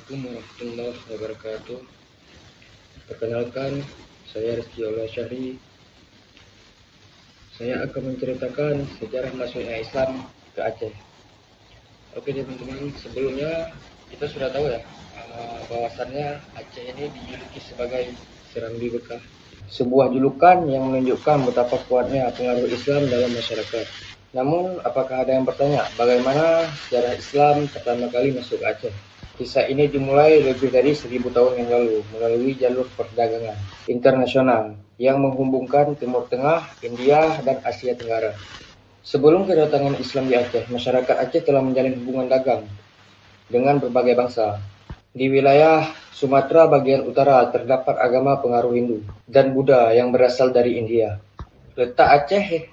Assalamualaikum warahmatullahi wabarakatuh. Perkenalkan, saya Rizky Allah Syahri. Saya akan menceritakan sejarah masuknya Islam ke Aceh. Oke teman-teman, sebelumnya kita sudah tahu ya bahwasannya Aceh ini dijuluki sebagai Serambi Bekah. Sebuah julukan yang menunjukkan betapa kuatnya pengaruh Islam dalam masyarakat. Namun, apakah ada yang bertanya bagaimana sejarah Islam pertama kali masuk ke Aceh? Kisah ini dimulai lebih dari 1000 tahun yang lalu melalui jalur perdagangan internasional yang menghubungkan Timur Tengah, India, dan Asia Tenggara. Sebelum kedatangan Islam di Aceh, masyarakat Aceh telah menjalin hubungan dagang dengan berbagai bangsa. Di wilayah Sumatera bagian utara terdapat agama pengaruh Hindu dan Buddha yang berasal dari India. Letak Aceh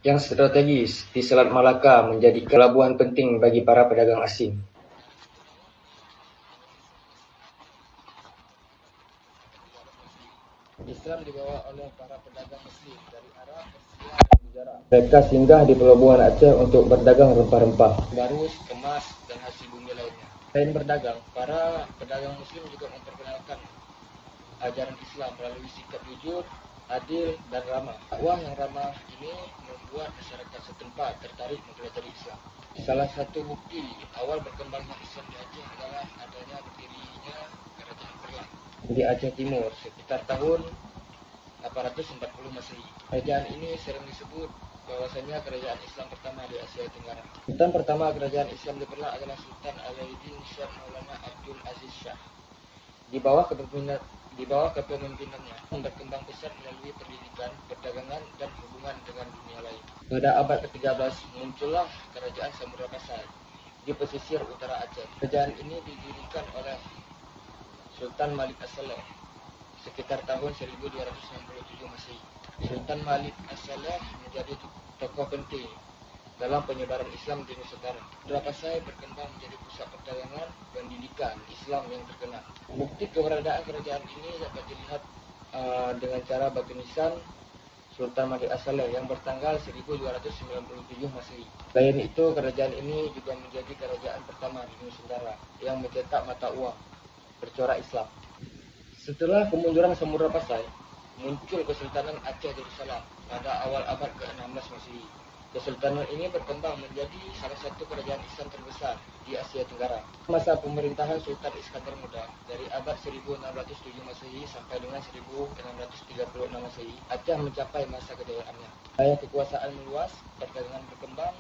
yang strategis di Selat Malaka menjadi pelabuhan penting bagi para pedagang asing. Islam dibawa oleh para pedagang Muslim dari Arab, Persia, dan Gujarat. Mereka singgah di pelabuhan Aceh untuk berdagang rempah-rempah, barus, emas, dan hasil bumi lainnya. Selain berdagang, para pedagang Muslim juga memperkenalkan ajaran Islam melalui sikap jujur, adil, dan ramah. Dakwah yang ramah ini membuat masyarakat setempat tertarik mempelajari Islam. Salah satu bukti awal berkembangnya Islam di Aceh adalah adanya berdirinya Kerajaan Perla di Aceh Timur sekitar tahun 840 Masehi. Kerajaan ini sering disebut bahwasanya kerajaan Islam pertama di Asia Tenggara. Sultan pertama kerajaan Islam di Perla adalah Sultan Alauddin Syah Maulana Abdul Aziz Shah. Di bawah kepemimpinannya berkembang besar melalui pendidikan, perdagangan, dan hubungan dengan dunia lain. Pada abad ke-13 muncullah kerajaan Samudra Pasai di pesisir utara Aceh. Kerajaan ini didirikan oleh Sultan Malik As-Saleh sekitar tahun 1267 Masehi. Sultan Malik As-Saleh menjadi tokoh penting dalam penyebaran Islam di Nusantara. Samudra Pasai berkembang menjadi pusat perdagangan pendidikan Islam yang terkenal. Bukti keberadaan kerajaan ini dapat dilihat dengan cara batu nisan Sultan Malik As-Saleh yang bertanggal 1297 Masehi. Selain itu, kerajaan ini juga menjadi kerajaan pertama di Nusantara yang mencetak mata uang bercorak Islam. Setelah kemunduran Samudra Pasai, muncul Kesultanan Aceh Darussalam pada awal abad ke-16 Masehi. Kesultanan ini berkembang menjadi salah satu kerajaan Islam terbesar di Asia Tenggara. Masa pemerintahan Sultan Iskandar Muda dari abad 1607 Masehi sampai dengan 1636 Masehi, Aceh mencapai masa kejayaannya. Wilayah kekuasaan meluas, perdagangan berkembang,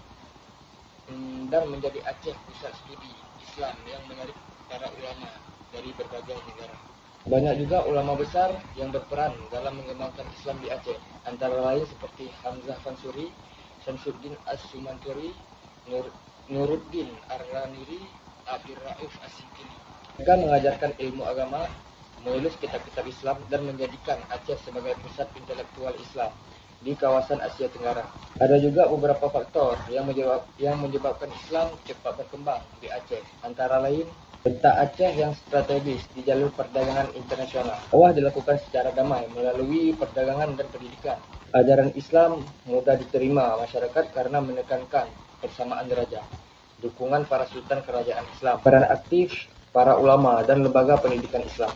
dan menjadi Aceh pusat studi Islam yang menarik para ulama dari berbagai negara. Banyak juga ulama besar yang berperan dalam mengembangkan Islam di Aceh, antara lain seperti Hamzah Fansuri, Syamsuddin As-Sumanturi, Nuruddin Ar-Raniri, Abdul Rauf As-Sikili. Mereka mengajarkan ilmu agama, menulis kitab-kitab Islam, dan menjadikan Aceh sebagai pusat intelektual Islam di kawasan Asia Tenggara. Ada juga beberapa faktor yang menyebabkan Islam cepat berkembang di Aceh, antara lain letak Aceh yang strategis di jalur perdagangan internasional. Dakwah dilakukan secara damai melalui perdagangan dan pendidikan. Ajaran Islam mudah diterima masyarakat karena menekankan persamaan derajat. Dukungan para sultan kerajaan Islam, peran aktif para ulama dan lembaga pendidikan Islam.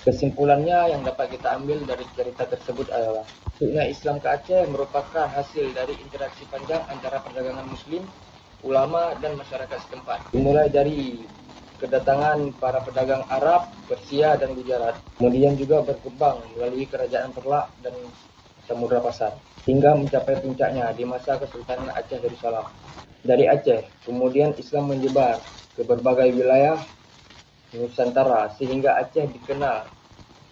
Kesimpulannya yang dapat kita ambil dari cerita tersebut adalah masuknya Islam ke Aceh merupakan hasil dari interaksi panjang antara perdagangan Muslim, ulama, dan masyarakat setempat. Dimulai dari kedatangan para pedagang Arab, Persia, dan Gujarat, kemudian juga berkembang melalui kerajaan Perla dan Samudra Pasai, hingga mencapai puncaknya di masa Kesultanan Aceh Darussalam. Dari Aceh, kemudian Islam menyebar ke berbagai wilayah Nusantara, sehingga Aceh dikenal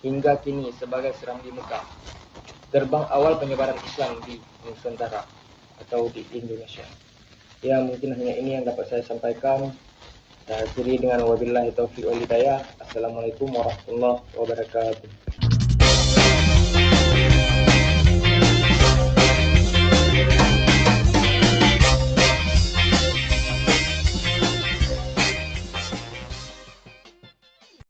hingga kini sebagai Serambi Mekah, gerbang awal penyebaran Islam di Nusantara atau di Indonesia. Ya, mungkin hanya ini yang dapat saya sampaikan. Saya akhiri dengan wabillahi taufiq wal hidayah. Assalamualaikum warahmatullahi wabarakatuh.